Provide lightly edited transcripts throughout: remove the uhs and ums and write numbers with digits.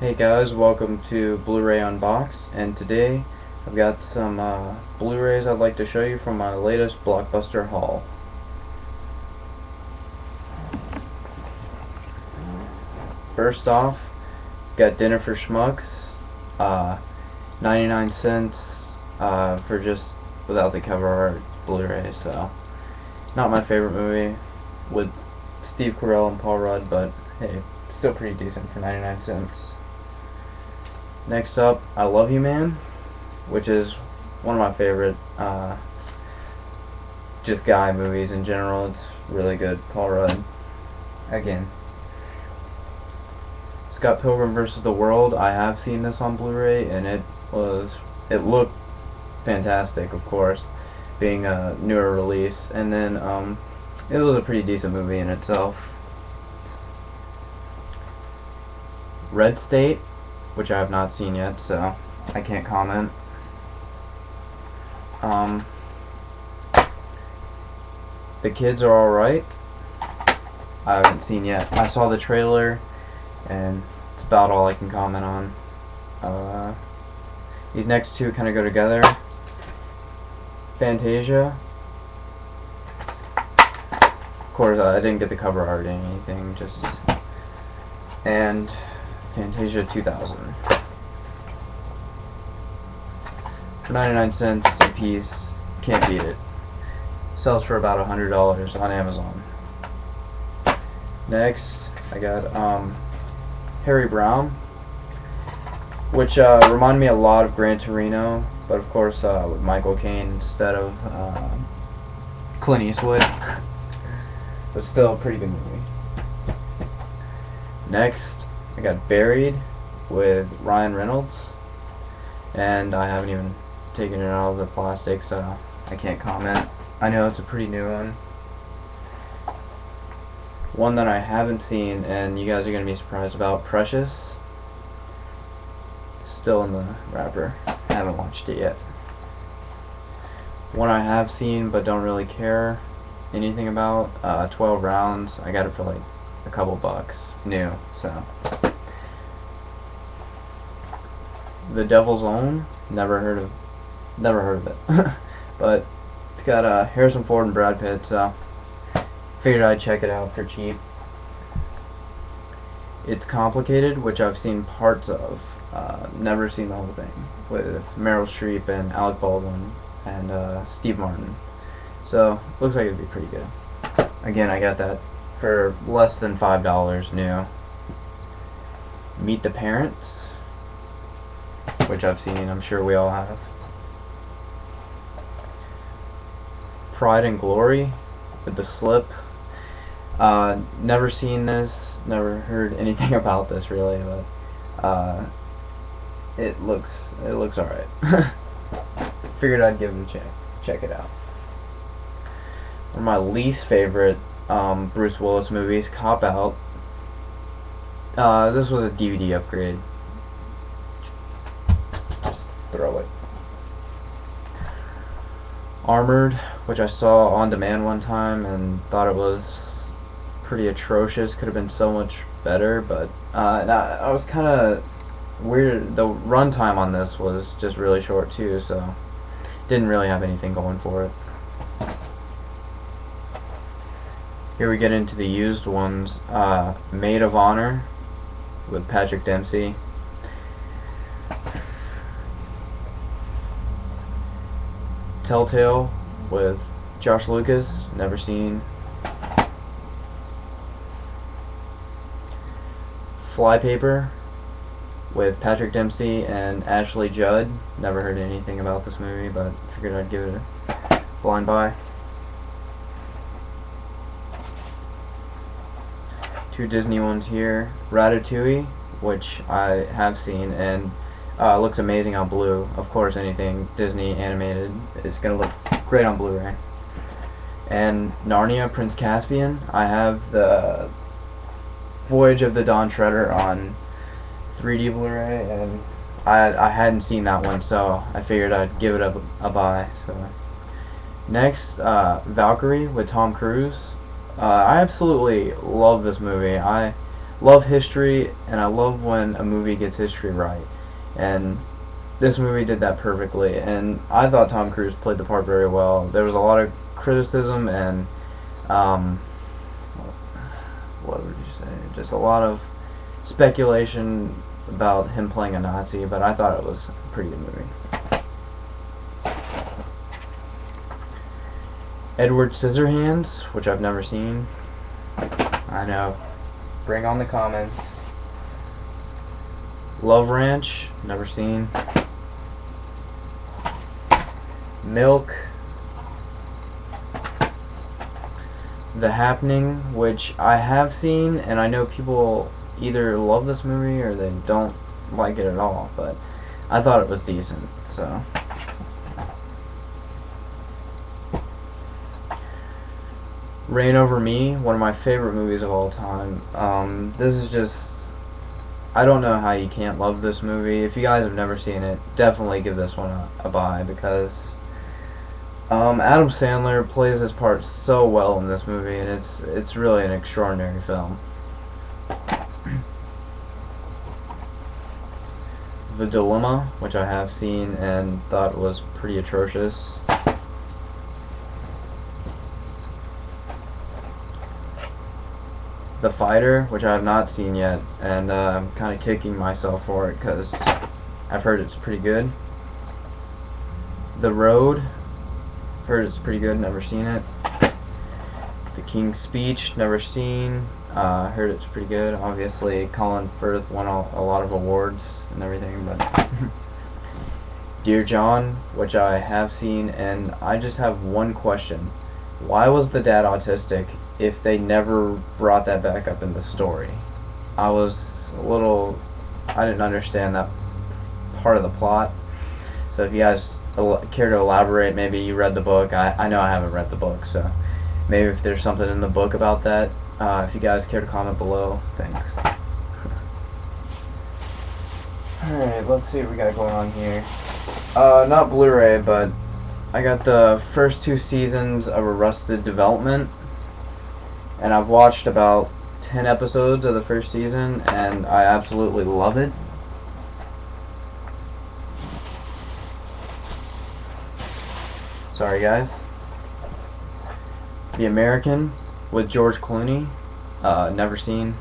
Hey guys, welcome to Blu-ray Unboxed, and today I've got some Blu-rays I'd like to show you from my latest Blockbuster haul. First off, got Dinner for Schmucks, 99 cents for just without the cover art Blu-ray, so not my favorite movie with Steve Carell and Paul Rudd, but hey, still pretty decent for 99 cents. Next up, I Love You Man, which is one of my favorite just guy movies in general. It's really good. Paul Rudd. Again. Scott Pilgrim vs. the World. I have seen this on Blu-ray, and it looked fantastic, of course, being a newer release. And then it was a pretty decent movie in itself. Red State, which I have not seen yet, so I can't comment. The Kids Are Alright, I haven't seen yet. I saw the trailer, and it's about all I can comment on. These next two kind of go together. Fantasia. Of course, I didn't get the cover art or anything, and Fantasia 2000. For 99 cents a piece, can't beat it. Sells for about $100 on Amazon. Next, I got Harry Brown, which reminded me a lot of Gran Torino, but of course with Michael Caine instead of Clint Eastwood. But still a pretty good movie. Next, I got Buried with Ryan Reynolds, and I haven't even taken it out of the plastic, so I can't comment. I know it's a pretty new one. One that I haven't seen, and you guys are going to be surprised about, Precious. Still in the wrapper. I haven't watched it yet. One I have seen but don't really care anything about, 12 Rounds. I got it for like a couple bucks. New, so. The Devil's Own, never heard of it. But it's got Harrison Ford and Brad Pitt, so figured I'd check it out for cheap. It's Complicated, which I've seen parts of, never seen the whole thing, with Meryl Streep and Alec Baldwin and Steve Martin. So looks like it'd be pretty good. Again, I got that for less than $5 new. Meet the Parents, which I've seen, I'm sure we all have. Pride and Glory with The Slip. Never seen this, never heard anything about this really, but it looks alright. Figured I'd give it a check it out. One of my least favorite Bruce Willis movies, Cop Out. This was a DVD upgrade. Just throw it. Armored, which I saw on demand one time and thought it was pretty atrocious. Could have been so much better, but I was kind of weird. The runtime on this was just really short too, so didn't really have anything going for it. Here we get into the used ones. Maid of Honor with Patrick Dempsey. Telltale with Josh Lucas, never seen. Flypaper with Patrick Dempsey and Ashley Judd, never heard anything about this movie, but figured I'd give it a blind buy. Two Disney ones here. Ratatouille, which I have seen, and looks amazing on Blu. Of course, anything Disney animated is going to look great on Blu-ray. And Narnia, Prince Caspian. I have the Voyage of the Dawn Treader on 3D Blu-ray, and I hadn't seen that one, so I figured I'd give it a buy. So. Next, Valkyrie with Tom Cruise. I absolutely love this movie. I love history, and I love when a movie gets history right. And this movie did that perfectly, and I thought Tom Cruise played the part very well. There was a lot of criticism and um, what would you say? Just a lot of speculation about him playing a Nazi, but I thought it was a pretty good movie. Edward Scissorhands, which I've never seen. I know. Bring on the comments. Love Ranch, never seen. Milk. The Happening, which I have seen, and I know people either love this movie or they don't like it at all, but I thought it was decent, so. Reign Over Me, one of my favorite movies of all time. This is just, I don't know how you can't love this movie. If you guys have never seen it, definitely give this one a buy, because Adam Sandler plays his part so well in this movie, and it's really an extraordinary film. The Dilemma, which I have seen and thought was pretty atrocious. The Fighter, which I have not seen yet, and I'm kind of kicking myself for it because I've heard it's pretty good. The Road, heard it's pretty good, never seen it. The King's Speech, never seen. Heard it's pretty good. Obviously, Colin Firth won a lot of awards and everything, but Dear John, which I have seen, and I just have one question. Why was the dad autistic if they never brought that back up in the story? I didn't understand that part of the plot. So if you guys care to elaborate, maybe you read the book. I know I haven't read the book, so maybe if there's something in the book about that, if you guys care to comment below, thanks. Alright, let's see what we got going on here. Not Blu-ray, but I got the first 2 seasons of Arrested Development, and I've watched about 10 episodes of the first season, and I absolutely love it. Sorry guys. The American with George Clooney, never seen.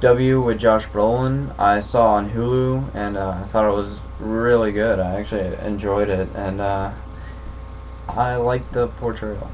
W with Josh Brolin, I saw on Hulu, and I thought it was really good. I actually enjoyed it, and I liked the portrayal.